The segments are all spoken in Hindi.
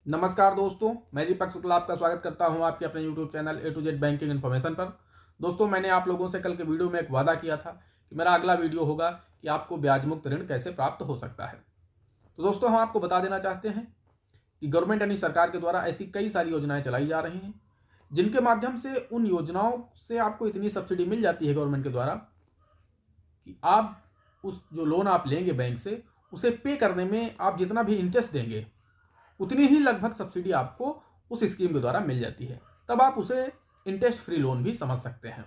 नमस्कार दोस्तों, मैं दीपक शुक्ला आपका स्वागत करता हूं आपके अपने YouTube channel A to Z banking information पर। दोस्तों, मैंने आप लोगों से कल के वीडियो में एक वादा किया था कि मेरा अगला वीडियो होगा कि आपको ब्याज मुक्त ऋण कैसे प्राप्त हो सकता है। तो दोस्तों, हम आपको बता देना चाहते हैं कि गवर्नमेंट यानी सरकार के द्वारा ऐसी कई सारी योजनाएं चलाई जा रही हैं जिनके माध्यम से उन योजनाओं से आपको इतनी सब्सिडी मिल जाती है गवर्नमेंट के द्वारा कि आप उस जो लोन आप लेंगे बैंक से उसे पे करने में आप जितना भी इंटरेस्ट देंगे उतनी ही लगभग सब्सिडी आपको उस स्कीम के द्वारा मिल जाती है। तब आप उसे इंटरेस्ट फ्री लोन भी समझ सकते हैं,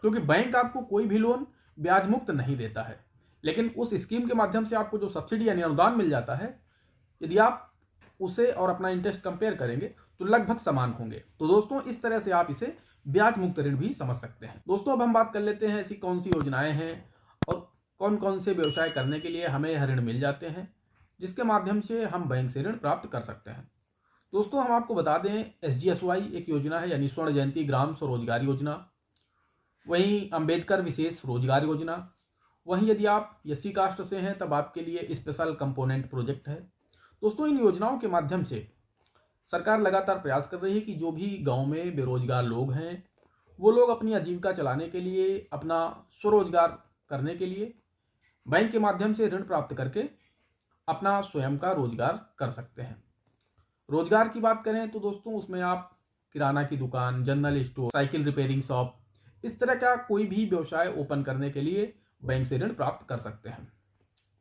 क्योंकि बैंक आपको कोई भी लोन ब्याज मुक्त नहीं देता है, लेकिन उस स्कीम के माध्यम से आपको जो सब्सिडी यानी अनुदान मिल जाता है, यदि आप उसे और अपना इंटरेस्ट कंपेयर करेंगे तो लगभग समान होंगे। तो दोस्तों, इस तरह से आप इसे ब्याज मुक्त ऋण भी समझ सकते हैं। दोस्तों, अब हम बात कर लेते हैं ऐसी कौन सी योजनाएं हैं और कौन कौन से व्यवसाय करने के लिए हमें यह ऋण मिल जाते हैं जिसके माध्यम से हम बैंक से ऋण प्राप्त कर सकते हैं। दोस्तों, हम आपको बता दें, SGSY एक योजना है यानी स्वर्ण जयंती ग्राम स्वरोजगार योजना, वहीं अंबेडकर विशेष रोजगार योजना, वहीं यदि आप SC कास्ट से हैं तब आपके लिए स्पेशल कंपोनेंट प्रोजेक्ट है। दोस्तों, इन योजनाओं के माध्यम से सरकार लगातार प्रयास कर रही है कि जो भी गाँव में बेरोजगार लोग हैं वो लोग अपनी आजीविका चलाने के लिए, अपना स्वरोजगार करने के लिए बैंक के माध्यम से ऋण प्राप्त करके अपना स्वयं का रोजगार कर सकते हैं। रोजगार की बात करें तो दोस्तों, उसमें आप किराना की दुकान, general store, cycle repairing shop, इस तरह का कोई भी व्यवसाय ओपन करने के लिए बैंक से ऋण प्राप्त कर सकते हैं।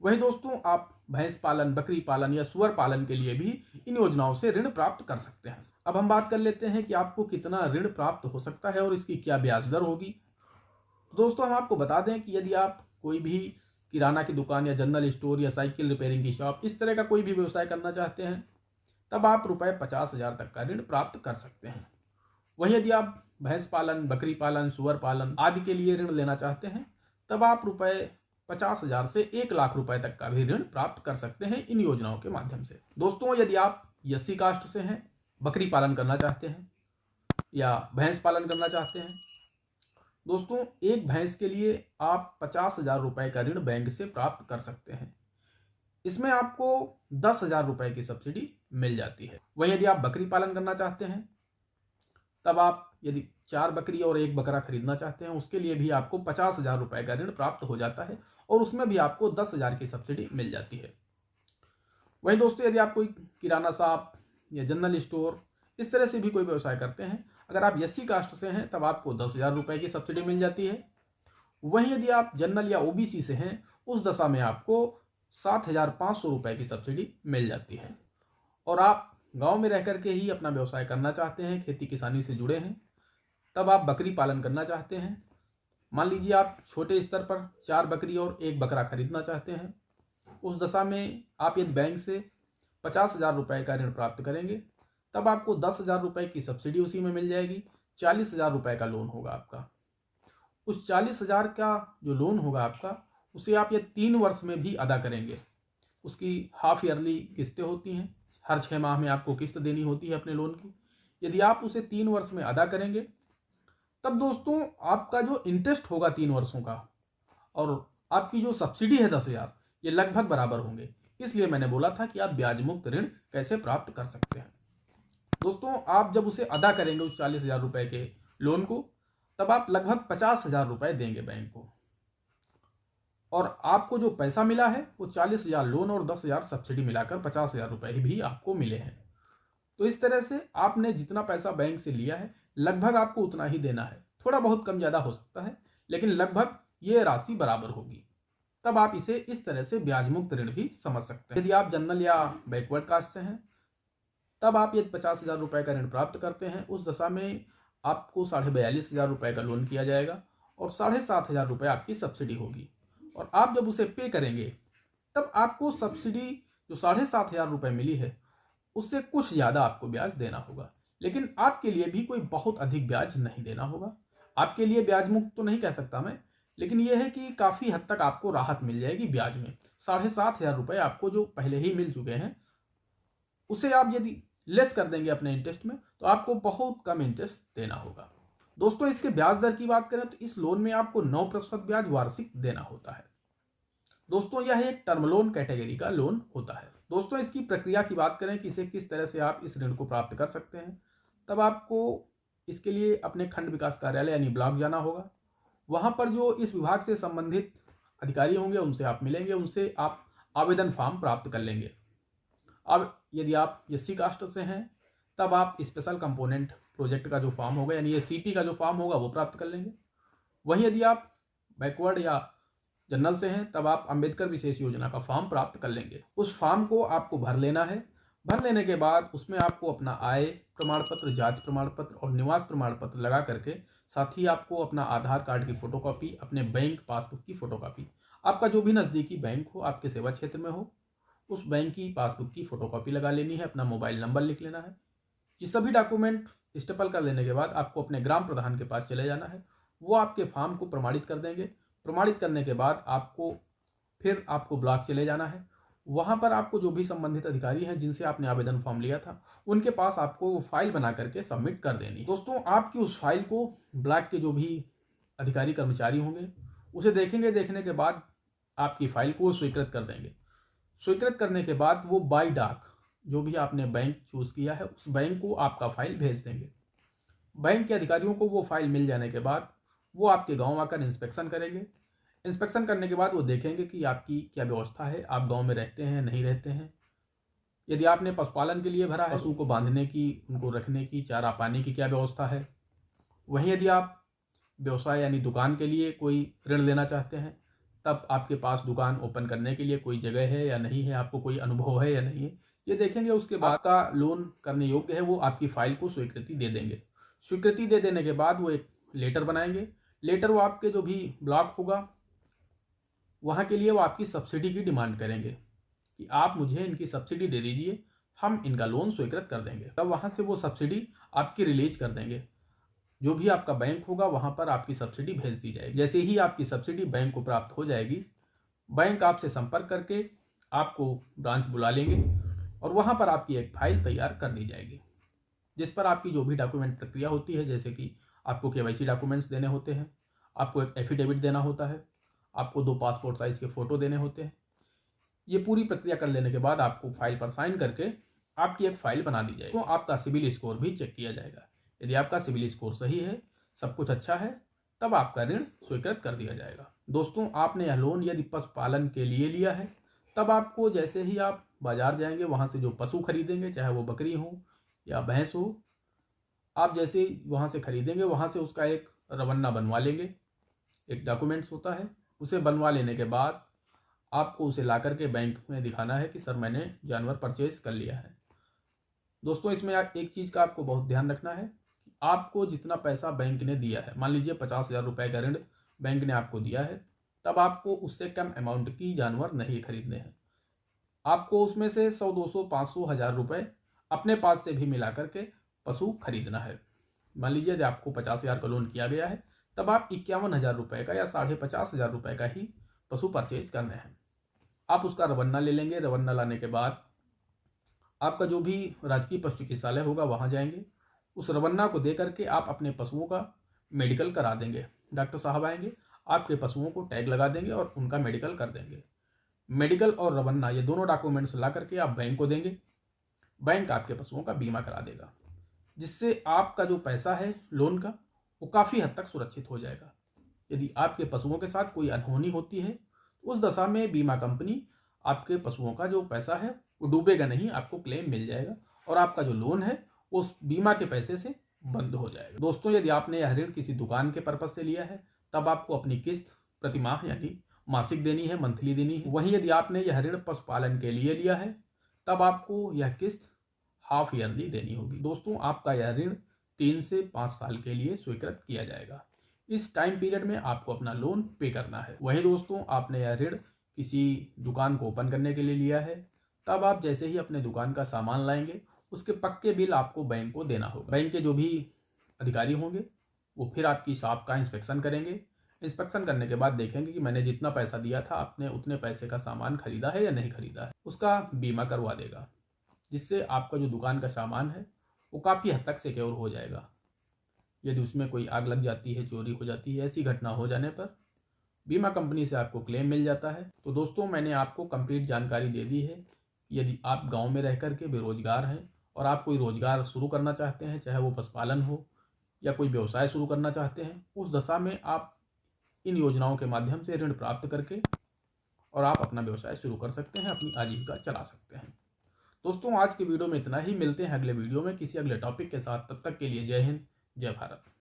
वहीं दोस्तों, आप भैंस पालन, बकरी पालन या सुअर पालन के लिए भी इन योजनाओं से ऋण प्राप्त कर सकते हैं। अब हम बात कर लेते हैं कि आपको कितना ऋण प्राप्त हो सकता है और इसकी क्या ब्याज दर होगी। दोस्तों, हम आपको बता दें कि यदि आप कोई भी किराना की दुकान या जनरल स्टोर या साइकिल रिपेयरिंग की शॉप, इस तरह का कोई भी व्यवसाय करना चाहते हैं तब आप ₹50,000 तक का ऋण प्राप्त कर सकते हैं। वहीं यदि आप भैंस पालन, बकरी पालन, सुअर पालन आदि के लिए ऋण लेना चाहते हैं तब आप ₹50,000 से 1,00,000 रुपए तक का भी ऋण प्राप्त कर सकते हैं इन योजनाओं के माध्यम से। दोस्तों, यदि आप SC कास्ट से हैं, बकरी पालन करना चाहते हैं या भैंस पालन करना चाहते हैं, दोस्तों, एक भैंस के लिए आप 50,000 रुपए का ऋण बैंक से प्राप्त कर सकते हैं। इसमें आपको 10,000 रुपए की सब्सिडी मिल जाती है। वहीं यदि आप बकरी पालन करना चाहते हैं तब आप यदि 4 बकरी और 1 बकरा खरीदना चाहते हैं उसके लिए भी आपको 50,000 रुपए का ऋण प्राप्त हो जाता है और उसमें भी आपको 10,000 की सब्सिडी मिल जाती है। वहीं दोस्तों, यदि आप कोई किराना शॉप या जनरल स्टोर इस तरह से भी कोई व्यवसाय करते हैं, अगर आप SC कास्ट से हैं तब आपको 10,000 रुपए की सब्सिडी मिल जाती है। वहीं यदि आप जनरल या OBC से हैं, उस दशा में आपको 7,500 रुपए की सब्सिडी मिल जाती है। और आप गांव में रह करके ही अपना व्यवसाय करना चाहते हैं, खेती किसानी से जुड़े हैं, तब आप बकरी पालन करना चाहते हैं। मान लीजिए आप छोटे स्तर पर 4 बकरी और 1 बकरा खरीदना चाहते हैं, उस दशा में आप यदि बैंक से 50,000 रुपए का ऋण प्राप्त करेंगे तब आपको 10,000 रुपए की सब्सिडी उसी में मिल जाएगी। 40,000 रुपए का लोन होगा आपका। उस 40,000 का जो लोन होगा आपका, उसे आप ये 3 वर्ष में भी अदा करेंगे। उसकी हाफ ईयरली किस्तें होती हैं, हर 6 माह में आपको किस्त देनी होती है अपने लोन की। यदि आप उसे 3 वर्ष में अदा करेंगे तब दोस्तों, आपका जो इंटरेस्ट होगा 3 वर्षों का और आपकी जो सब्सिडी है 10,000, ये लगभग बराबर होंगे। इसलिए मैंने बोला था कि आप ब्याज मुक्त ऋण कैसे प्राप्त कर सकते हैं। दोस्तों, आप जब उसे अदा करेंगे उस 40,000 रुपए के लोन को, तब आप लगभग 50,000 रुपए देंगे बैंक को और आपको जो पैसा मिला है वो 40,000 लोन और 10,000 सब्सिडी मिलाकर 50,000 रुपए भी आपको मिले हैं। तो इस तरह से आपने जितना पैसा बैंक से लिया है लगभग आपको उतना ही देना है। थोड़ा बहुत कम ज़्यादा हो सकता है, लेकिन लगभग ये राशि बराबर होगी। तब आप इसे इस तरह से ब्याज मुक्त ऋण भी समझ सकते हैं। यदि आप जनरल या बैकवर्ड कास्ट से हैं तब आप यदि 50,000 रुपए का ऋण प्राप्त करते हैं, उस दशा में आपको 42,500 रुपए का लोन किया जाएगा और 7,500 रुपए आपकी सब्सिडी होगी। और आप जब उसे पे करेंगे तब आपको सब्सिडी जो 7,500 रुपए मिली है उससे कुछ ज़्यादा आपको ब्याज देना होगा, लेकिन आपके लिए भी कोई बहुत अधिक ब्याज नहीं देना होगा। आपके लिए ब्याज मुक्त तो नहीं कह सकता मैं, लेकिन यह है कि काफ़ी हद तक आपको राहत मिल जाएगी ब्याज में। 7,500 रुपए आपको जो पहले ही मिल चुके हैं उसे आप यदि लेस कर देंगे अपने इंटरेस्ट में तो आपको बहुत कम इंटरेस्ट देना होगा। दोस्तों, इसके ब्याज दर की बात करें तो इस लोन में आपको 9% ब्याज वार्षिक देना होता है। दोस्तों, यह एक टर्म लोन कैटेगरी का लोन होता है। दोस्तों इसकी प्रक्रिया की बात करें कि इसे किस तरह से आप इस ऋण को प्राप्त कर सकते हैं, तब आपको इसके लिए अपने खंड विकास कार्यालय यानी ब्लॉक जाना होगा। वहाँ पर जो इस विभाग से संबंधित अधिकारी होंगे उनसे आप मिलेंगे, उनसे आप आवेदन फॉर्म प्राप्त कर लेंगे। अब यदि आप एससी कास्ट से हैं तब आप स्पेशल कंपोनेंट प्रोजेक्ट का जो फॉर्म होगा यानी ये सीपी का जो फॉर्म होगा वो प्राप्त कर लेंगे। वहीं यदि आप बैकवर्ड या जनरल से हैं तब आप अंबेडकर विशेष योजना का फॉर्म प्राप्त कर लेंगे। उस फॉर्म को आपको भर लेना है। भर लेने के बाद उसमें आपको अपना आय प्रमाण पत्र, जाति प्रमाण पत्र और निवास प्रमाण पत्र लगा करके साथ ही आपको अपना आधार कार्ड की फोटोकॉपी, अपने बैंक पासबुक की फोटोकॉपी, आपका जो भी नज़दीकी बैंक हो, आपके सेवा क्षेत्र में हो, उस बैंक की पासबुक की फोटोकॉपी लगा लेनी है। अपना मोबाइल नंबर लिख लेना है। ये सभी डॉक्यूमेंट स्टेपल कर लेने के बाद आपको अपने ग्राम प्रधान के पास चले जाना है। वो आपके फॉर्म को प्रमाणित कर देंगे। प्रमाणित करने के बाद आपको ब्लॉक चले जाना है। वहाँ पर आपको जो भी संबंधित अधिकारी हैं जिनसे आपने आवेदन फॉर्म लिया था उनके पास आपको वो फाइल बना करके सबमिट कर देनी है। दोस्तों आपकी उस फाइल को ब्लॉक के जो भी अधिकारी कर्मचारी होंगे उसे देखेंगे। देखने के बाद आपकी फाइल को स्वीकृत कर देंगे। स्वीकृत करने के बाद वो बाय डाक जो भी आपने बैंक चूज किया है उस बैंक को आपका फाइल भेज देंगे। बैंक के अधिकारियों को वो फाइल मिल जाने के बाद वो आपके गांव आकर इंस्पेक्शन करेंगे। इंस्पेक्शन करने के बाद वो देखेंगे कि आपकी क्या व्यवस्था है, आप गांव में रहते हैं नहीं रहते हैं। यदि आपने पशुपालन के लिए भरा है, पशु को बांधने की, उनको रखने की, चारा पानी की क्या व्यवस्था है। वहीं यदि आप व्यवसाय यानी दुकान के लिए कोई ऋण लेना चाहते हैं तब आपके पास दुकान ओपन करने के लिए कोई जगह है या नहीं है, आपको कोई अनुभव है या नहीं है, ये देखेंगे। उसके बाद का लोन करने योग्य है वो आपकी फाइल को स्वीकृति दे देंगे। स्वीकृति दे देने के बाद वो एक लेटर बनाएंगे। लेटर वो आपके जो भी ब्लॉक होगा वहाँ के लिए वो आपकी सब्सिडी की डिमांड करेंगे कि आप मुझे इनकी सब्सिडी दे दीजिए, हम इनका लोन स्वीकृत कर देंगे। तब वहाँ से वो सब्सिडी आपकी रिलीज कर देंगे। जो भी आपका बैंक होगा वहाँ पर आपकी सब्सिडी भेज दी जाएगी। जैसे ही आपकी सब्सिडी बैंक को प्राप्त हो जाएगी, बैंक आपसे संपर्क करके आपको ब्रांच बुला लेंगे और वहाँ पर आपकी एक फाइल तैयार कर दी जाएगी जिस पर आपकी जो भी डॉक्यूमेंट प्रक्रिया होती है, जैसे कि आपको केवाईसी डॉक्यूमेंट्स देने होते हैं, आपको एक एफिडेविट देना होता है, आपको 2 पासपोर्ट साइज के फ़ोटो देने होते हैं। ये पूरी प्रक्रिया कर लेने के बाद आपको फाइल पर साइन करके आपकी एक फ़ाइल बना दी जाएगी। तो आपका सिबिल स्कोर भी चेक किया जाएगा। यदि आपका सिबिल स्कोर सही है, सब कुछ अच्छा है, तब आपका ऋण स्वीकृत कर दिया जाएगा। दोस्तों आपने यह लोन यदि पशुपालन के लिए लिया है तब आपको जैसे ही आप बाजार जाएंगे वहाँ से जो पशु खरीदेंगे, चाहे वो बकरी हो या भैंस हो, आप जैसे वहाँ से खरीदेंगे वहाँ से उसका एक रवन्ना बनवा लेंगे। एक डॉक्यूमेंट्स होता है, उसे बनवा लेने के बाद आपको उसे ला करके बैंक में दिखाना है कि सर मैंने जानवर परचेज कर लिया है। दोस्तों इसमें एक चीज़ का आपको बहुत ध्यान रखना है कि आपको जितना पैसा बैंक ने दिया है, मान लीजिए 50,000 रुपये का ऋण बैंक ने आपको दिया है, तब आपको उससे कम अमाउंट की जानवर नहीं खरीदने हैं। आपको उसमें से 100, 200, 500, 1000 रुपये अपने पास से भी मिला करके पशु खरीदना है। मान लीजिए यदि आपको 50,000 का लोन किया गया है तब आप 51,000 रुपये का या 50,500 रुपये का ही पशु परचेज करने हैं। आप उसका रवन्ना ले लेंगे। रवन्ना लाने के बाद आपका जो भी राजकीय पशु चिकित्सालय होगा वहाँ जाएंगे। उस रवन्ना को दे करके आप अपने पशुओं का मेडिकल करा देंगे। डॉक्टर साहब आएंगे, आपके पशुओं को टैग लगा देंगे और उनका मेडिकल कर देंगे। मेडिकल और रवन्ना ये दोनों डॉक्यूमेंट्स ला करके आप बैंक को देंगे। बैंक आपके पशुओं का बीमा करा देगा, जिससे आपका जो पैसा है लोन का वो काफ़ी हद तक सुरक्षित हो जाएगा। यदि आपके पशुओं के साथ कोई अनहोनी होती है तो उस दशा में बीमा कंपनी आपके पशुओं का जो पैसा है वो डूबेगा नहीं, आपको क्लेम मिल जाएगा और आपका जो लोन है उस बीमा के पैसे से बंद हो जाएगा। दोस्तों यदि आपने यह ऋण किसी दुकान के पर्पज से लिया है तब आपको अपनी किस्त प्रतिमाह यानी मासिक देनी है, मंथली देनी है। वहीं यदि आपने यह ऋण पशुपालन के लिए लिया है तब आपको यह किस्त हाफ ईयरली देनी होगी। दोस्तों आपका यह ऋण 3 से 5 साल के लिए स्वीकृत किया जाएगा। इस टाइम पीरियड में आपको अपना लोन पे करना है। वहीं दोस्तों आपने यह ऋण किसी दुकान को ओपन करने के लिए लिया है तब आप जैसे ही अपने दुकान का सामान लाएंगे उसके पक्के बिल आपको बैंक को देना होगा। बैंक के जो भी अधिकारी होंगे वो फिर आपकी शॉप का इंस्पेक्शन करेंगे। इंस्पेक्शन करने के बाद देखेंगे कि मैंने जितना पैसा दिया था आपने उतने पैसे का सामान खरीदा है या नहीं खरीदा है। उसका बीमा करवा देगा, जिससे आपका जो दुकान का सामान है वो काफ़ी हद तक सिक्योर हो जाएगा। यदि उसमें कोई आग लग जाती है, चोरी हो जाती है, ऐसी घटना हो जाने पर बीमा कंपनी से आपको क्लेम मिल जाता है। तो दोस्तों मैंने आपको कंप्लीट जानकारी दे दी है यदि आप गांव में रह कर के बेरोजगार हैं और आप कोई रोजगार शुरू करना चाहते हैं, चाहे वो पशुपालन हो या कोई व्यवसाय शुरू करना चाहते हैं, उस दशा में आप इन योजनाओं के माध्यम से ऋण प्राप्त करके और आप अपना व्यवसाय शुरू कर सकते हैं, अपनी आजीविका चला सकते हैं। दोस्तों, आज की वीडियो में इतना ही। मिलते हैं अगले वीडियो में किसी अगले टॉपिक के साथ। तब तक के लिए जय हिंद, जय भारत।